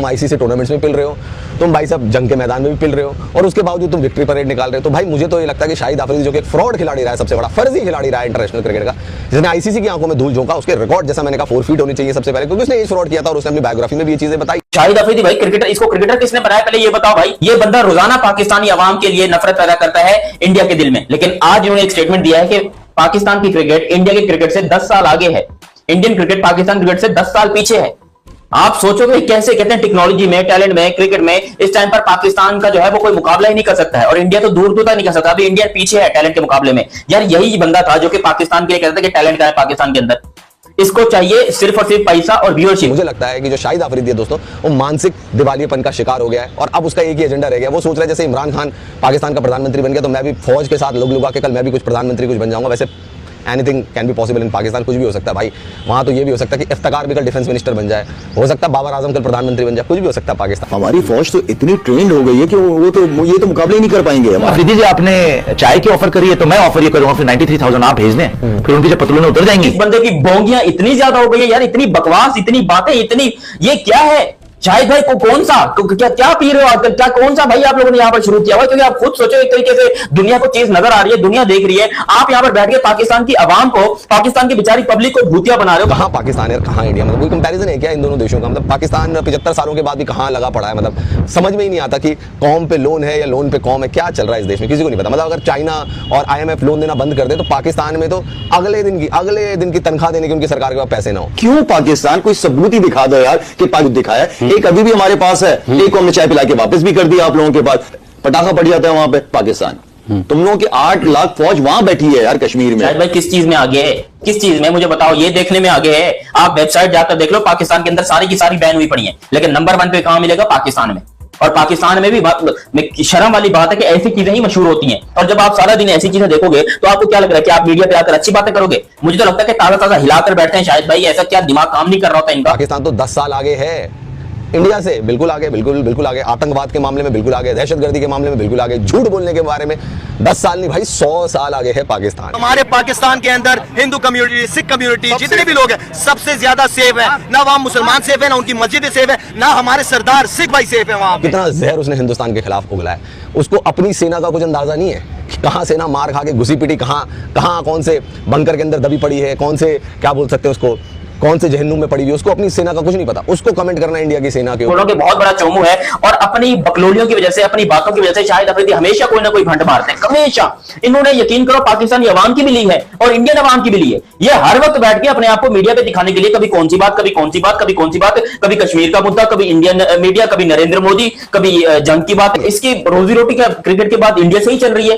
तुम ICC tournaments में पिल रहे हो, तुम भाई साहब जंग के मैदान में भी पिल रहे हो, और उसके बावजूद तुम विक्ट्री परेड निकाल रहे हो। तो भाई मुझे तो ये लगता है कि शाहिद अफरीदी जो कि एक फ्रॉड खिलाड़ी रहा है, सबसे बड़ा फर्जी खिलाड़ी रहा है इंटरनेशनल क्रिकेट का, जिसने आईसीसी की आंखों में धूल झोंका, उसके रिकॉर्ड जैसा मैंने कहा 4 फीट होनी चाहिए सबसे पहले, क्योंकि उसने ये फ्रॉड किया था और उसने अपनी बायोग्राफी में भी ये चीजें बताई। शाहिद अफरीदी भाई क्रिकेटर, इसको क्रिकेटर किसने बनाया पहले ये बताओ भाई। ये बंदा रोजाना पाकिस्तानी अवाम के लिए नफरत पैदा करता है इंडिया के दिल में, लेकिन आज उन्होंने एक स्टेटमेंट दिया है कि पाकिस्तान की क्रिकेट इंडिया के क्रिकेट से 10 साल आगे है, इंडियन क्रिकेट पाकिस्तान क्रिकेट से 10 साल पीछे है। आप सोचो कि कैसे, कहते हैं टेक्नोलॉजी में, टैलेंट में, क्रिकेट में इस टाइम पर पाकिस्तान का जो है वो कोई मुकाबला ही नहीं कर सकता है, और इंडिया तो दूर दूर तक नहीं कर सकता। अभी इंडिया पीछे है टैलेंट के मुकाबले में। यार यही बंदा था जो कि पाकिस्तान के लिए कहता था कि टैलेंट का है पाकिस्तान के अंदर, इसको चाहिए सिर्फ और सिर्फ पैसा और व्यूअरशिप। मुझे लगता है कि जो शाहिद अफरीदी है दोस्तों, वो मानसिक दिवालियेपन का शिकार हो गया है, और अब उसका एक ही एजेंडा रह गया। वो सोच रहा है जैसे इमरान खान पाकिस्तान का प्रधानमंत्री बन गया तो मैं भी फौज के साथ लोग लुगा के कल मैं भी कुछ प्रधानमंत्री कुछ बन जाऊंगा। वैसे anything can be possible in Pakistan, कुछ भी हो सकता है भाई। वहां तो ये भी हो सकता है कि इफ्तिकार भी कल डिफेंस मिनिस्टर बन जाए, हो सकता है बाबर आजम कल प्रधानमंत्री बन जाए, कुछ भी हो सकता है पाकिस्तान। हमारी फौज तो इतनी ट्रेंड हो गई है कि ये तो मुकाबले ही नहीं कर पाएंगे। अफरीदी जी आपने चाय की ऑफर करी है तो मैं ऑफर ये करूंगा, फिर 93,000 आप भेज दें, फिर उनकी जब पतलून उतर जाएंगी। इस बंदे की बोंगियां इतनी ज्यादा हो गई है यार, इतनी बकवास, इतनी बातें, इतनी, ये क्या है शाहिद भाई को कौन सा क्या पी रहे हो आजकल, क्या कौन सा भाई आप लोगों ने यहाँ पर शुरू किया हुआ? क्योंकि आप खुद सोचो एक तरीके से दुनिया को चीज नजर आ रही है, दुनिया देख रही है, आप यहाँ पर बैठ के पाकिस्तान की आवाम को, पाकिस्तान की बेचारी पब्लिक को भूतिया बना रहे हो। कहां पाकिस्तान है और कहां इंडिया, मतलब कोई कंपैरिजन है क्या इन दोनों देशों का? मतलब पाकिस्तान 75 सालों के बाद भी कहां लगा पड़ा है, मतलब समझ में ही नहीं आता कि कौम पे लोन है या लोन पे कौम है, क्या चल रहा है इस देश में किसी को नहीं पता। मतलब अगर चाइना और IMF लोन देना बंद कर दे तो पाकिस्तान में तो अगले दिन की तनख्वाह देने की उनकी सरकार के पास पैसे ना हो। क्यों पाकिस्तान कोई सबूत ही दिखा दो यार कि पाकिस्तान दिखाया एक अभी भी हमारे पास है, एक को हमने चाय पिला के वापस भी कर दिया आप लोगों के पास, पटाखा पड़ जाता है वहां पे पाकिस्तान। तुम लोगों की 8 लाख फौज वहां बैठी है यार कश्मीर में। भाई किस चीज में आगे है, किस चीज में मुझे बताओ, ये देखने में आगे है। आप वेबसाइट जाकर देख लो, पाकिस्तान के अंदर सारी की सारी बैन हुई पड़ी है, लेकिन नंबर 1 पे कहां मिलेगा? पाकिस्तान में। और पाकिस्तान में भी शर्म वाली बात है कि ऐसी चीजें ही मशहूर होती हैं, और जब आप सारा दिन ऐसी चीजें देखोगे तो आपको क्या लग रहा है कि आप मीडिया पे आकर अच्छी बातें करोगे? मुझे तो लगता है कि ताजा ताजा हिलाकर बैठते हैं शायद भाई, ऐसा क्या दिमाग काम नहीं कर रहा होता इनका? पाकिस्तान तो 10 साल आगे है इंडिया से, बिल्कुल आगे, बिल्कुल आगे। आतंकवाद के मामले में बिल्कुल आगे, दहशतगर्दी के मामले में बिल्कुल आगे, झूठ बोलने के बारे में 10 साल नहीं भाई 100 साल आगे है पाकिस्तान। हमारे पाकिस्तान के अंदर हिंदू कम्युनिटी, सिख कम्युनिटी, जितने भी लोग हैं सबसे ज्यादा सेफ है। ना वहाँ मुसलमान सेफ है, ना उनकी मस्जिदें सेफ है, ना हमारे सरदार सिख भाई सेफ है वहाँ। कितना जहर उसने हिंदुस्तान के खिलाफ उगला है, उसको अपनी सेना का कुछ अंदाजा नहीं है। कहां सेना मार खा के घुसी पिटी, कहां कौन से बंकर के अंदर दबी पड़ी है, कौन से क्या बोल सकते हैं उसको, कौन से जहन्नुम में पड़ी हुई, उसको अपनी सेना का कुछ नहीं पता। उसको कमेंट करना इंडिया की सेना के ऊपर बहुत बड़ा चोमू है, और अपनी बकलोलियों की वजह से, अपनी बातों की वजह से शाहिद अफरीदी हमेशा कोई ना कोई भंड मारते हैं, हमेशा। इन्होंने यकीन करो पाकिस्तानी अवाम की भी ली है और इंडियन अवाम की भी ली है। ये हर वक्त बैठ के अपने आप को मीडिया पे दिखाने के लिए कभी कौन सी बात, कभी कौन सी बात, कभी कौन सी बात, कभी कश्मीर का मुद्दा, कभी इंडियन मीडिया, कभी नरेंद्र मोदी, कभी जंग की बात। इसकी रोजी रोटी क्या क्रिकेट के बाद इंडिया से ही चल रही है,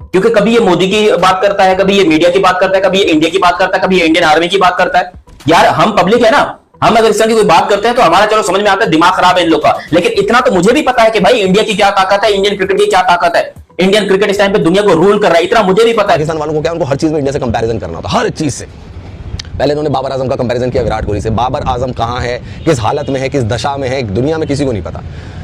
क्योंकि कभी ये मोदी की बात करता है, कभी ये मीडिया की बात करता है, कभी ये इंडिया की बात करता है, कभी ये इंडियन आर्मी की बात करता है। यार हम पब्लिक है ना, हम अगर इस तरह की कोई बात करते हैं तो हमारा चलो समझ में आता है दिमाग खराब है इन लोग का, लेकिन इतना तो मुझे भी पता है कि भाई इंडिया की क्या ताकत है, इंडियन क्रिकेट की क्या ताकत है। इंडियन क्रिकेट इस टाइम पे दुनिया को रूल कर रहा है, इतना मुझे भी पता है। पाकिस्तान वालों को क्या, उनको हर चीज में इंडिया से कंपैरिजन करना होता, हर चीज से। पहले उन्होंने बाबर आजम का कंपैरिजन किया विराट कोहली से। बाबर आजम कहां है, किस हालत में है, किस दशा में है, दुनिया में किसी को नहीं पता।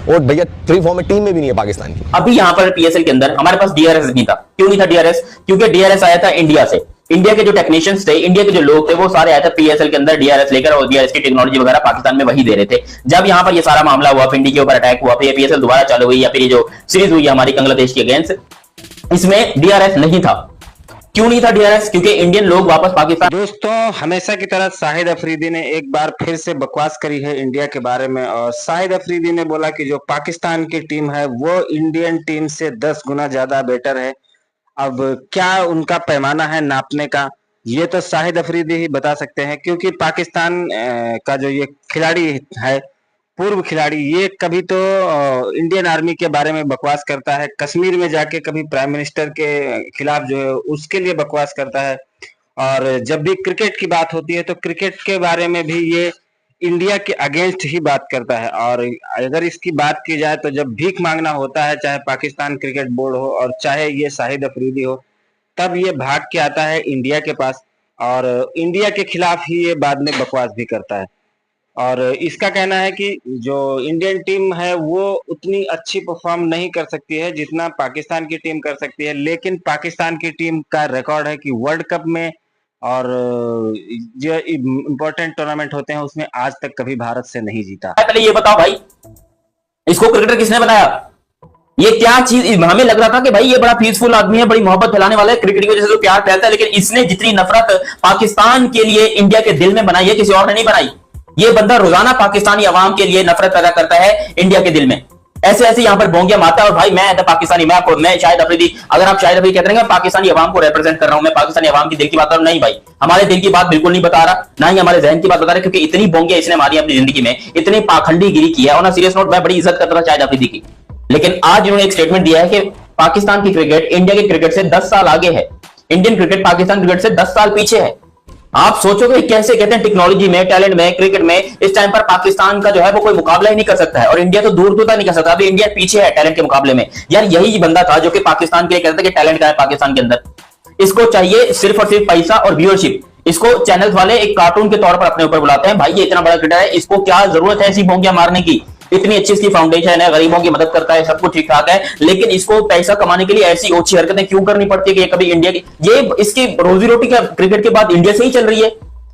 और भैया 3 फॉर्मेट टीम में भी नहीं है पाकिस्तान की। अभी यहां पर PSL के अंदर हमारे पास DRS नहीं था। क्यों नहीं था DRS? क्योंकि DRS आया था इंडिया से। इंडिया के जो टेक्नीशियंस थे, इंडिया के जो लोग थे, वो सारे आए थे PSL के अंदर DRS लेकर, और DRS की टेक्नोलॉजी वगैरह पाकिस्तान में वही दे रहे थे। जब यहां पर ये सारा मामला हुआ, इंडिया के ऊपर अटैक हुआ, फिर PSL दोबारा चालू हुई, या फिर ये जो सीरीज हुई हमारी बांग्लादेश के अगेंस्ट, इसमें DRS नहीं था। क्यों नहीं था DRS? क्योंकि इंडियन लोग वापस पाकिस्तान। दोस्तों हमेशा की तरह शाहिद अफरीदी ने एक बार फिर से बकवास करी है इंडिया के बारे में, और शाहिद अफरीदी ने बोला कि जो पाकिस्तान की टीम है वो इंडियन टीम से 10 गुना ज्यादा बेटर है। अब क्या उनका पैमाना है नापने का, ये तो शाहिद अफरीदी ही बता सकते हैं, क्योंकि पाकिस्तान का जो ये खिलाड़ी है, पूर्व खिलाड़ी, ये कभी तो इंडियन आर्मी के बारे में बकवास करता है, कश्मीर में जाके कभी प्राइम मिनिस्टर के खिलाफ जो है उसके लिए बकवास करता है, और जब भी क्रिकेट की बात होती है तो क्रिकेट के बारे में भी ये इंडिया के अगेंस्ट ही बात करता है। और अगर इसकी बात की जाए तो जब भीख मांगना होता है, चाहे पाकिस्तान क्रिकेट बोर्ड हो और चाहे ये शाहिद अफरीदी हो, तब ये भाग के आता है इंडिया के पास, और इंडिया के खिलाफ ही ये बाद में बकवास भी करता है। और इसका कहना है कि जो इंडियन टीम है वो उतनी अच्छी परफॉर्म नहीं कर सकती है जितना पाकिस्तान की टीम कर सकती है, लेकिन पाकिस्तान की टीम का रिकॉर्ड है कि वर्ल्ड कप में और जो इम्पोर्टेंट टूर्नामेंट होते हैं उसमें आज तक कभी भारत से नहीं जीता। पहले ये बताओ भाई, इसको क्रिकेटर किसने बनाया? ये क्या चीज, हमें लग रहा था कि भाई ये बड़ा पीसफुल आदमी है, बड़ी मोहब्बत फैलाने वाला है, क्रिकेट की वजह से तो प्यार फैलता है, लेकिन इसने जितनी नफरत पाकिस्तान के लिए इंडिया के दिल में बनाई है किसी और ने नहीं बनाई। ये बंदा रोजाना पाकिस्तानी अवाम के लिए नफरत पैदा करता है इंडिया के दिल में, ऐसे ऐसे यहां पर बोंगिया मारता है। और भाई मैं पाकिस्तानी, मैं शाहिद अफरीदी, अगर आप शाहिद अफरीदी कहते हैं पाकिस्तानी अवाम को रिप्रेजेंट कर रहा हूं, मैं पाकिस्तानी अवाम की दिल की बात कर रहा हूं, नहीं भाई, हमारे दिल की बात बिल्कुल नहीं बता रहा, ना ही हमारे जहन की बात बता रहा, क्योंकि इतनी बोंगिया इसने मारी अपनी जिंदगी में, इतनी पाखंडी गिरी की है। और ना सीरियस नोट, मैं बड़ी इज्जत करता था शाहिद अफरीदी की, लेकिन आज इन्होंने एक स्टेटमेंट दिया है कि पाकिस्तान की क्रिकेट इंडिया के क्रिकेट से 10 साल आगे है, इंडियन क्रिकेट पाकिस्तान क्रिकेट से 10 साल पीछे है। आप सोचोगे कैसे, कहते हैं टेक्नोलॉजी में, टैलेंट में, क्रिकेट में इस टाइम पर पाकिस्तान का जो है वो कोई मुकाबला ही नहीं कर सकता है, और इंडिया तो दूर दूर तक नहीं कर सकता। अभी इंडिया पीछे है टैलेंट के मुकाबले में। यार यही बंदा था जो कि पाकिस्तान के लिए कहता था कि टैलेंट का है पाकिस्तान के अंदर, इसको चाहिए सिर्फ और सिर्फ पैसा और व्यूअरशिप। इसको चैनल वाले एक कार्टून के तौर पर अपने ऊपर बुलाते हैं, भाई ये इतना बड़ा क्रिकेटर है, इसको क्या जरूरत है ऐसी बोंगियां मारने की, इतनी अच्छी इसकी फाउंडेशन है, गरीबों की मदद करता है, सब कुछ ठीक ठाक है, लेकिन इसको पैसा कमाने के लिए ऐसी ओछी हरकतें क्यों करनी पड़ती है कि कभी इंडिया की, ये इसकी रोजी रोटी का क्रिकेट के बाद इंडिया से ही चल रही है,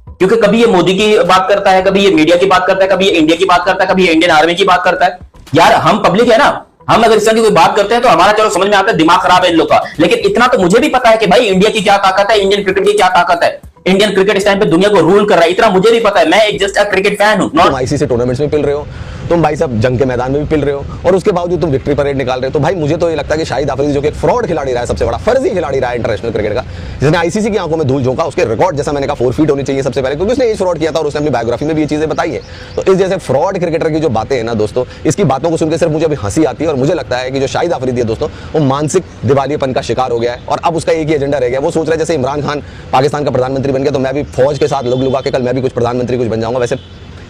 क्योंकि कभी ये मोदी की बात करता है, कभी ये मीडिया की बात करता है, कभी ये इंडिया की बात करता है, कभी ये इंडियन आर्मी की बात करता है। यार हम पब्लिक है ना, हम अगर इस तरह की कोई बात करते हैं तो हमारा चलो समझ में आता है दिमाग खराब है इन लोग का, लेकिन इतना तो मुझे भी पता है कि भाई इंडिया की क्या ताकत है, इंडियन क्रिकेट की क्या ताकत है, इंडियन क्रिकेट इस टाइम पे दुनिया को रूल कर रहा है, इतना मुझे भी पता है। मैं एक जस्ट क्रिकेट फैन हूं। तुम आईसीसी टूर्नामेंट्स में पिल रहे हो, तुम भाई साहब जंग के मैदान में भी पिल रहे हो, और उसके बावजूद तुम विक्ट्री परेड निकाल रहे हो। तो भाई मुझे तो ये लगता है कि शाहिद अफरीदी जो कि एक फ्रॉड खिलाड़ी रहा है, सबसे बड़ा फर्जी खिलाड़ी रहा है इंटरनेशनल क्रिकेट का, जिसने आईसीसी की आंखों में धूल झोंका, उसके रिकॉर्ड जैसा मैंने कहा 4 फीट होनी चाहिए सबसे पहले, क्योंकि उसने एज फ्रॉड किया था और उसने अपनी बायोग्राफी में भी ये चीजें बताई है। तो इस जैसे फ्रॉड क्रिकेटर की जो बातें हैं ना दोस्तों, इसकी बातों को सुनकर सिर्फ मुझे अभी हंसी आती है, और मुझे लगता है कि जो शाहिद अफरीदी है दोस्तों, वो मानसिक दिवालियेपन का शिकार हो गया है, और अब उसका एक ही एजेंडा रह गया। वो सोच रहा है जैसे इमरान खान पाकिस्तान का प्रधानमंत्री बन गया तो मैं भी फौज के साथ लोग लुगा के कल मैं भी कुछ प्रधानमंत्री कुछ बन जाऊंगा। वैसे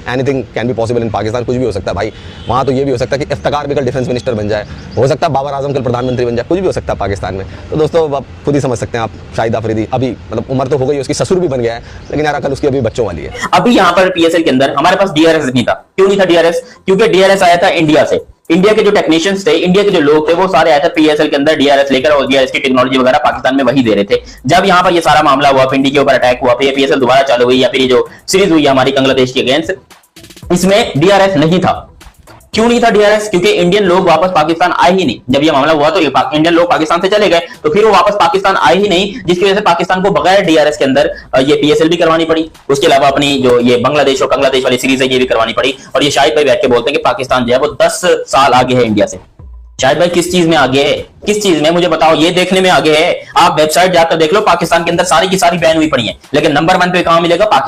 anything can be possible in Pakistan, कुछ भी हो सकता है भाई। वहाँ तो ये भी हो सकता है कि इफ्तिकार भी कल डिफेंस मिनिस्टर बन जाए, हो सकता है बाबर आजम कल प्रधानमंत्री बन जाए, कुछ भी हो सकता है पाकिस्तान में। तो दोस्तों आप खुद ही समझ सकते हैं, आप शाहिद अफरीदी अभी मतलब उम्र तो हो गई, उसकी ससुर भी बन गया है, लेकिन यार अकल उसकी अभी बच्चों वाली है। अभी यहाँ पर पीएसएल के अंदर हमारे पास डीआरएस नहीं था। क्यों नहीं था डीआरएस? क्योंकि डीआरएस आया था इंडिया से। इंडिया के जो टेक्नीशियंस थे, इंडिया के जो लोग थे, वो सारे आए थे पीएसएल के अंदर डीआरएस लेकर, और डीआरएस की टेक्नोलॉजी वगैरह पाकिस्तान में वही दे रहे थे। जब यहाँ पर ये सारा मामला हुआ, पिंडी के ऊपर अटैक हुआ, फिर पीएसएल दोबारा चालू हुई, या फिर ये जो सीरीज हुई हमारी बांग्लादेश के अगेंस्ट, इसमें डीआरएस नहीं था। क्यों नहीं था डीआरएस? क्योंकि इंडियन लोग वापस पाकिस्तान आए ही नहीं। जब ये मामला हुआ तो इंडियन लोग पाकिस्तान से चले गए, तो फिर वो वापस पाकिस्तान आए ही नहीं, जिसकी वजह से पाकिस्तान को बगैर डीआरएस के अंदर ये पीएसएल भी करवानी पड़ी। उसके अलावा अपनी जो ये बांग्लादेश और बांग्लादेश वाली सीरीज है ये भी करवानी पड़ी। और ये शाहिद भाई बैठ के बोलते हैं कि पाकिस्तान जो है वो 10 साल आगे है इंडिया से। शाहिद भाई किस चीज में आगे है? किस चीज में मुझे बताओ, ये देखने में आगे है। आप वेबसाइट जाकर देख लो, पाकिस्तान के अंदर सारी की सारी बैन हुई पड़ी है, लेकिन नंबर 1 पे कहां मिलेगा? पाकिस्तान।